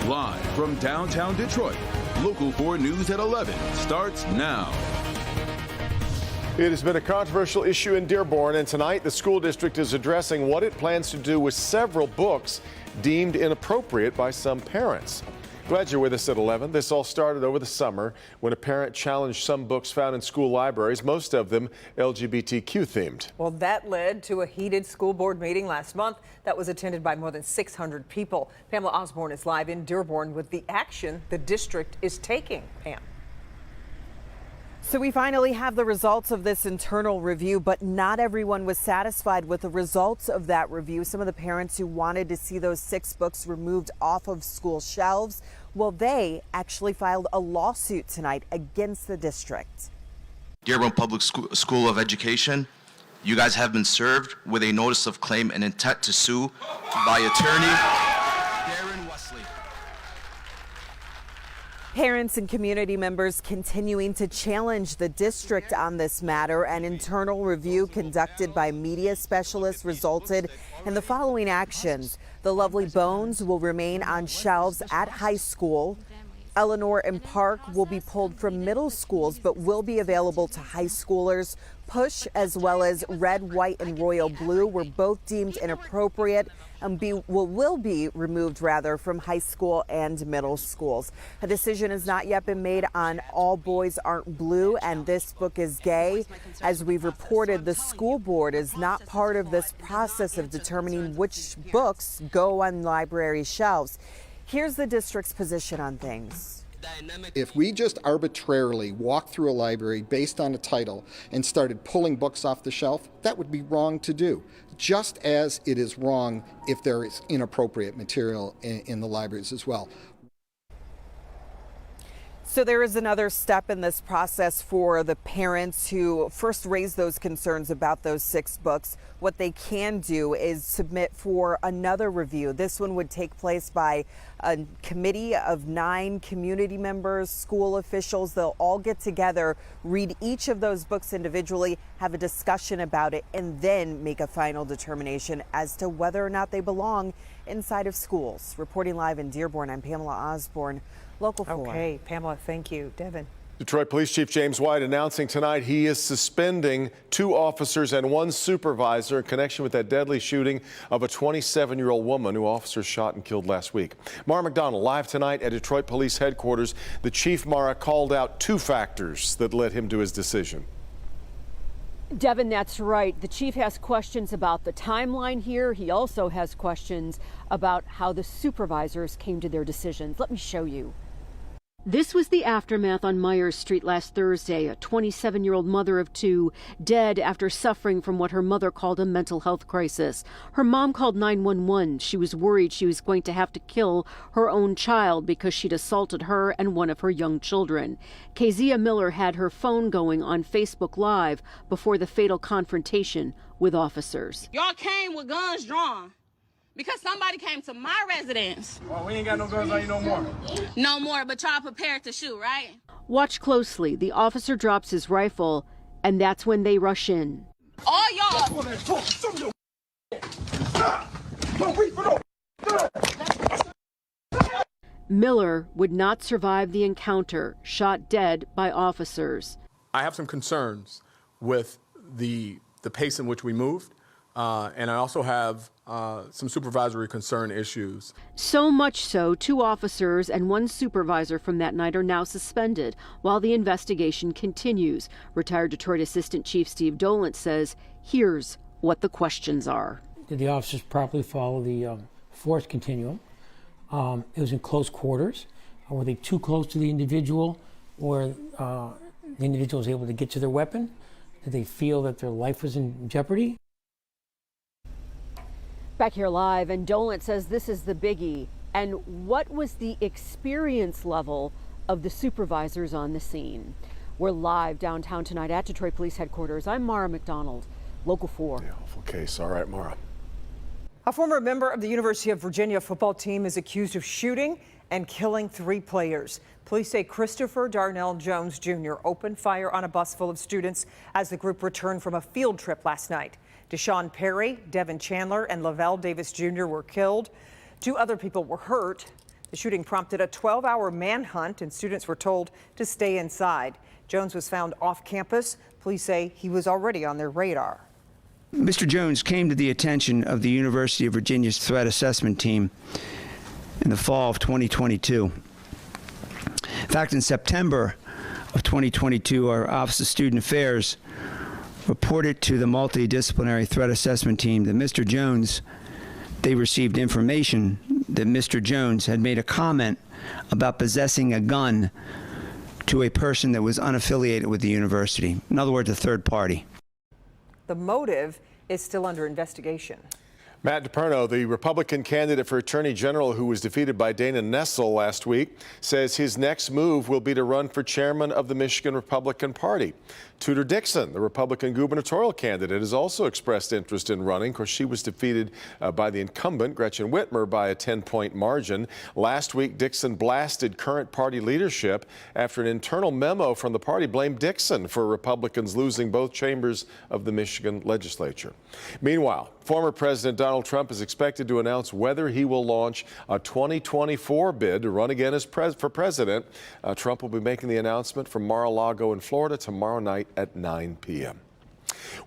Live from downtown Detroit, Local 4 News at 11 starts now. It has been a controversial issue in Dearborn, and tonight the school district is addressing what it plans to do with several books deemed inappropriate by some parents. Glad you're with us at 11. This all started over the summer when a parent challenged some books found in school libraries, most of them LGBTQ themed. Well, that led to a heated school board meeting last month that was attended by more than 600 people. Pamela Osborne is live in Dearborn with the action the district is taking. Pam. So we finally have the results of this internal review, but not everyone was satisfied with the results of that review. Some of the parents who wanted to see those 6 books removed off of school shelves, well, they actually filed a lawsuit tonight against the district. Dearborn Public School of Education, you guys have been served with a notice of claim and intent to sue by attorney Wesley. Parents and community members continuing to challenge the district on this matter. An internal review conducted by media specialists resulted in the following actions. The Lovely Bones will remain on shelves at high school. Eleanor and Park will be pulled from middle schools but will be available to high schoolers. Push, as well as Red, White, and Royal Blue, were both deemed inappropriate and will be removed from high school and middle schools. A decision has not yet been made on All Boys Aren't Blue and This Book is Gay. As we've reported, the school board is not part of this process of determining which books go on library shelves. Here's the district's position on things. If we just arbitrarily walked through a library based on a title and started pulling books off the shelf, that would be wrong to do. Just as it is wrong if there is inappropriate material in the libraries as well. So there is another step in this process for the parents who first raised those concerns about those 6 books. What they can do is submit for another review. This one would take place by a committee of 9 community members, school officials. They'll all get together, read each of those books individually, have a discussion about it, and then make a final determination as to whether or not they belong inside of schools. Reporting live in Dearborn, I'm Pamela Osborne, Local 4. Okay, Pamela, thank you. Devin. Detroit Police Chief James White announcing tonight he is suspending 2 officers and 1 supervisor in connection with that deadly shooting of a 27-year-old woman who officers shot and killed last week. Mara McDonald live tonight at Detroit Police Headquarters. The chief, Mara, called out 2 factors that led him to his decision. Devin, that's right. The chief has questions about the timeline here. He also has questions about how the supervisors came to their decisions. Let me show you. This was the aftermath on Myers Street last Thursday. A 27-year-old mother of 2 dead after suffering from what her mother called a mental health crisis. Her mom called 911. She was worried she was going to have to kill her own child because she'd assaulted her and one of her young children. Kezia Miller had her phone going on Facebook Live before the fatal confrontation with officers. Y'all came with guns drawn. Because somebody came to my residence. Well, we ain't got no guns on you no more. No more, but y'all prepared to shoot, right? Watch closely. The officer drops his rifle, and that's when they rush in. All y'all. Miller would not survive the encounter, shot dead by officers. I have some concerns with the pace in which we moved, and I also have some supervisory concern issues. So much so, 2 officers and 1 supervisor from that night are now suspended while the investigation continues. Retired Detroit Assistant Chief Steve Dolan says, here's what the questions are. Did the officers properly follow the force continuum? It was in close quarters. Were they too close to the individual, or the individual was able to get to their weapon? Did they feel that their life was in jeopardy? Back here live, and Dolan says this is the biggie. And what was the experience level of the supervisors on the scene? We're live downtown tonight at Detroit Police Headquarters. I'm Mara McDonald, Local 4. Yeah, awful case. All right, Mara. A former member of the University of Virginia football team is accused of shooting and killing 3 players. Police say Christopher Darnell Jones Jr. opened fire on a bus full of students as the group returned from a field trip last night. Deshaun Perry, Devin Chandler, and Lavelle Davis Jr. were killed. 2 other people were hurt. The shooting prompted a 12-hour manhunt, and students were told to stay inside. Jones was found off campus. Police say he was already on their radar. Mr. Jones came to the attention of the University of Virginia's threat assessment team in the fall of 2022. In fact, in September of 2022, our Office of Student Affairs reported to the multidisciplinary threat assessment team that Mr. Jones, they received information that Mr. Jones had made a comment about possessing a gun to a person that was unaffiliated with the university. In other words, a third party. The motive is still under investigation. Matt DePerno, the Republican candidate for Attorney General who was defeated by Dana Nessel last week, says his next move will be to run for chairman of the Michigan Republican Party. Tudor Dixon, the Republican gubernatorial candidate, has also expressed interest in running. Of course, she was defeated by the incumbent, Gretchen Whitmer, by a 10-point margin. Last week, Dixon blasted current party leadership after an internal memo from the party blamed Dixon for Republicans losing both chambers of the Michigan legislature. Meanwhile, former President Donald Trump is expected to announce whether he will launch a 2024 bid to run again as for president. Trump will be making the announcement from Mar-a-Lago in Florida tomorrow night at 9 p.m.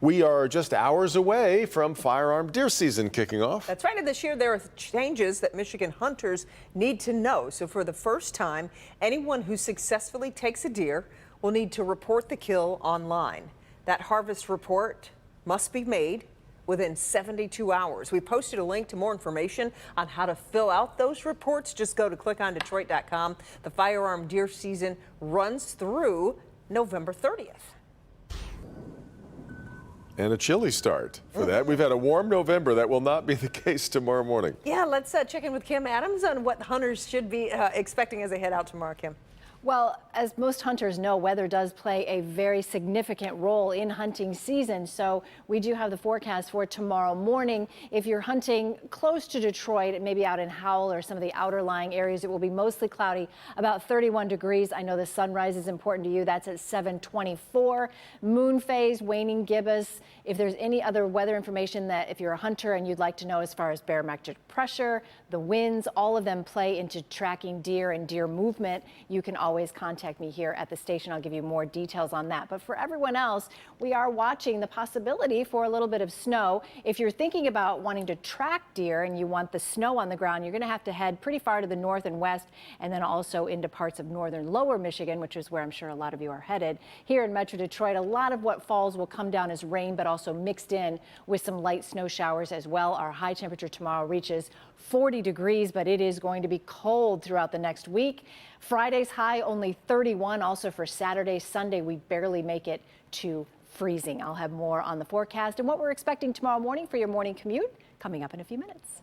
We are just hours away from firearm deer season kicking off. That's right. And this year there are changes that Michigan hunters need to know. So for the first time, anyone who successfully takes a deer will need to report the kill online. That harvest report must be made within 72 hours. We posted a link to more information on how to fill out those reports. Just go to clickondetroit.com. The firearm deer season runs through November 30th. And a chilly start for that. We've had a warm November. That will not be the case tomorrow morning. Yeah, let's check in with Kim Adams on what hunters should be expecting as they head out tomorrow, Kim. Well, as most hunters know, weather does play a very significant role in hunting season. So we do have the forecast for tomorrow morning. If you're hunting close to Detroit, maybe out in Howell or some of the outer lying areas, it will be mostly cloudy, about 31 degrees. I know the sunrise is important to you. That's at 7:24. Moon phase, waning gibbous. If there's any other weather information that if you're a hunter and you'd like to know as far as barometric pressure, the winds, all of them play into tracking deer and deer movement, you can always contact me here at the station. I'll give you more details on that. But for everyone else, we are watching the possibility for a little bit of snow. If you're thinking about wanting to track deer and you want the snow on the ground, you're going to have to head pretty far to the north and west, and then also into parts of northern lower Michigan, which is where I'm sure a lot of you are headed. Here in Metro Detroit, a lot of what falls will come down as rain, but also mixed in with some light snow showers as well. Our high temperature tomorrow reaches 40 degrees, but it is going to be cold throughout the next week. Friday's high only 31. Also for Saturday, Sunday, we barely make it to freezing. I'll have more on the forecast and what we're expecting tomorrow morning for your morning commute coming up in a few minutes.